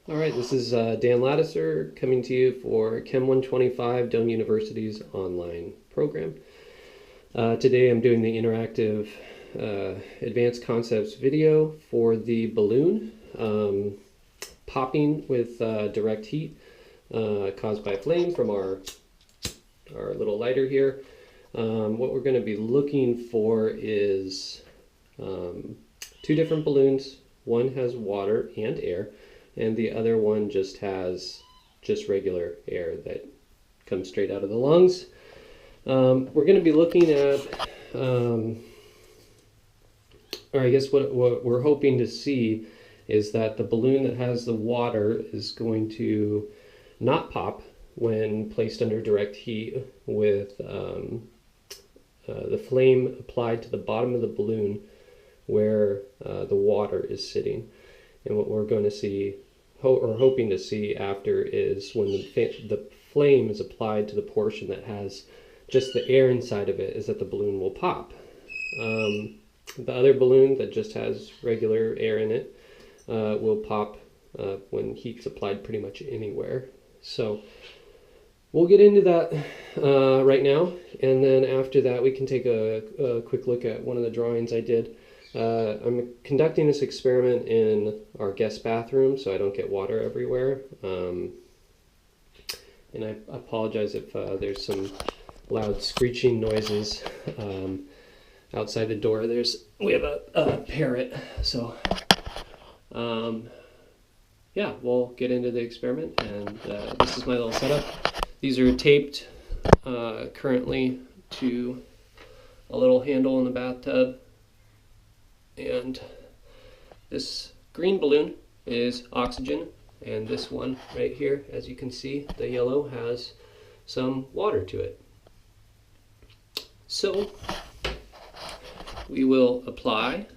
All right, this is Dan Lattiser coming to you for Chem-125 Doane University's online program. Today I'm doing the interactive advanced concepts video for the balloon popping with direct heat caused by flame from our little lighter here. What we're going to be looking for is two different balloons. One has water and air, and the other one just has regular air that comes straight out of the lungs. We're going to be looking at, or I guess what we're hoping to see is that the balloon that has the water is going to not pop when placed under direct heat with the flame applied to the bottom of the balloon where the water is sitting. And what we're going to see, or hoping to see after, is when the flame is applied to the portion that has just the air inside of it, is that the balloon will pop. The other balloon that just has regular air in it will pop when heat's applied pretty much anywhere. So we'll get into that right now, and then after that we can take a quick look at one of the drawings I did. I'm conducting this experiment in our guest bathroom so I don't get water everywhere. And I apologize if there's some loud screeching noises outside the door. We have a parrot, so yeah, we'll get into the experiment. And this is my little setup. These are taped currently to a little handle in the bathtub. And this green balloon is oxygen, and this one right here, as you can see, the yellow, has some water to it. So we will apply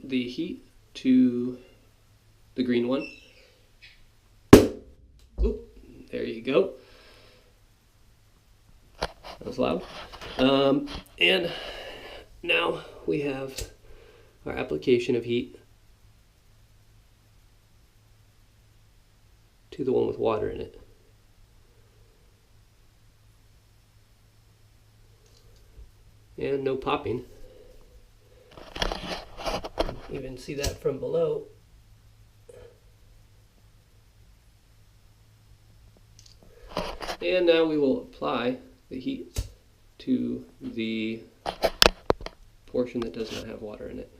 the heat to the green one. Oop, there you go. That was loud. And now we have our application of heat to the one with water in it. And no popping. Even see that from below. And now we will apply the heat to the portion that does not have water in it.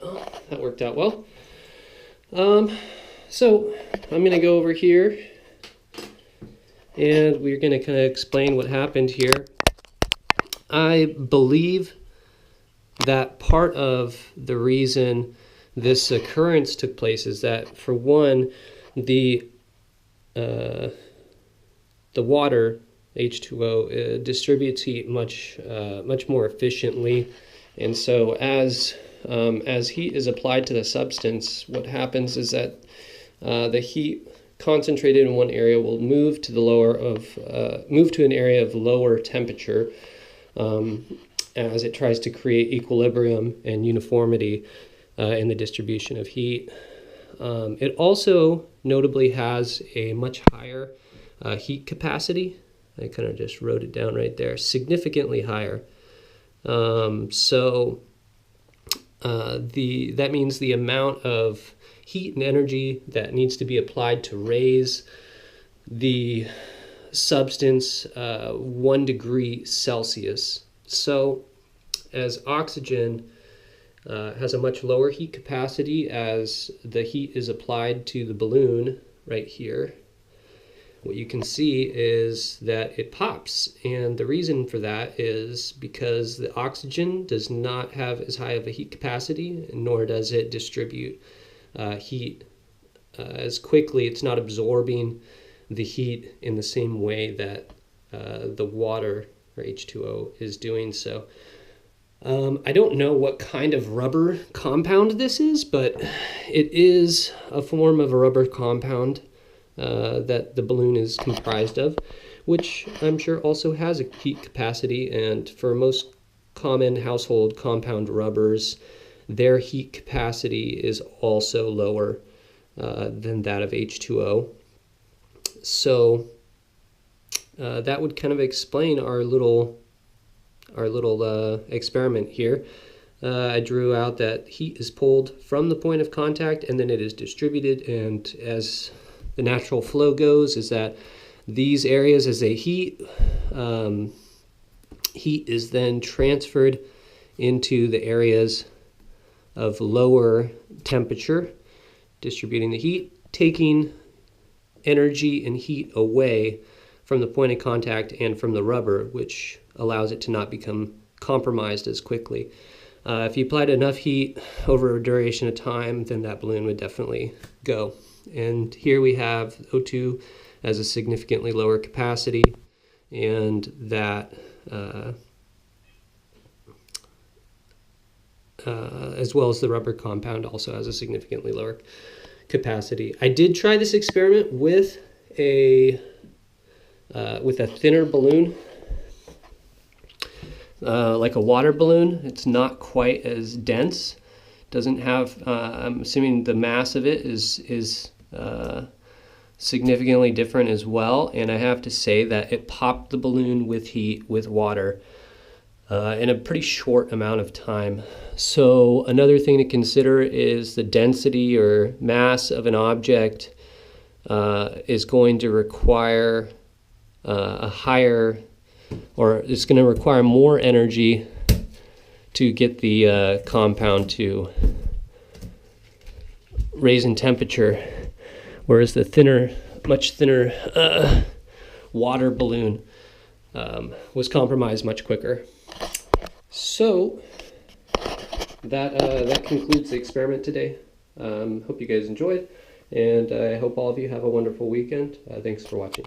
Oh, that worked out well. So I'm going to go over here and we're going to kind of explain what happened here. I believe that part of the reason this occurrence took place is that, for one, the water, H2O, distributes heat much more efficiently, and so as heat is applied to the substance, what happens is that the heat concentrated in one area will move to an area of lower temperature as it tries to create equilibrium and uniformity in the distribution of heat. It also notably has a much higher heat capacity. I kind of just wrote it down right there, significantly higher. So that means the amount of heat and energy that needs to be applied to raise the substance 1 degree Celsius. So as oxygen has a much lower heat capacity as the heat is applied to the balloon right here, what you can see is that it pops. And the reason for that is because the oxygen does not have as high of a heat capacity, nor does it distribute heat as quickly. It's not absorbing the heat in the same way that the water, or H2O, is doing so. I don't know what kind of rubber compound this is, but it is a form of a rubber compound that the balloon is comprised of. which I'm sure also has a heat capacity, and for most common household compound rubbers, their heat capacity is also lower than that of H2O. So that would kind of explain our little experiment here. I drew out that heat is pulled from the point of contact and then it is distributed, and as the natural flow goes is that these areas, as they heat, heat is then transferred into the areas of lower temperature, distributing the heat, taking energy and heat away from the point of contact and from the rubber, which allows it to not become compromised as quickly. If you applied enough heat over a duration of time, then that balloon would definitely go. And here we have O2 as a significantly lower capacity, and that as well as the rubber compound also has a significantly lower capacity. I did try this experiment with a thinner balloon, like a water balloon. It's not quite as dense. Doesn't have. I'm assuming the mass of it is significantly different as well. And I have to say that it popped the balloon with heat with water in a pretty short amount of time. So another thing to consider is the density or mass of an object is going to require a higher, or it's going to require more energy to get the compound to raise in temperature, whereas the thinner, much thinner water balloon was compromised much quicker. So that concludes the experiment today. Hope you guys enjoyed, and I hope all of you have a wonderful weekend. Thanks for watching.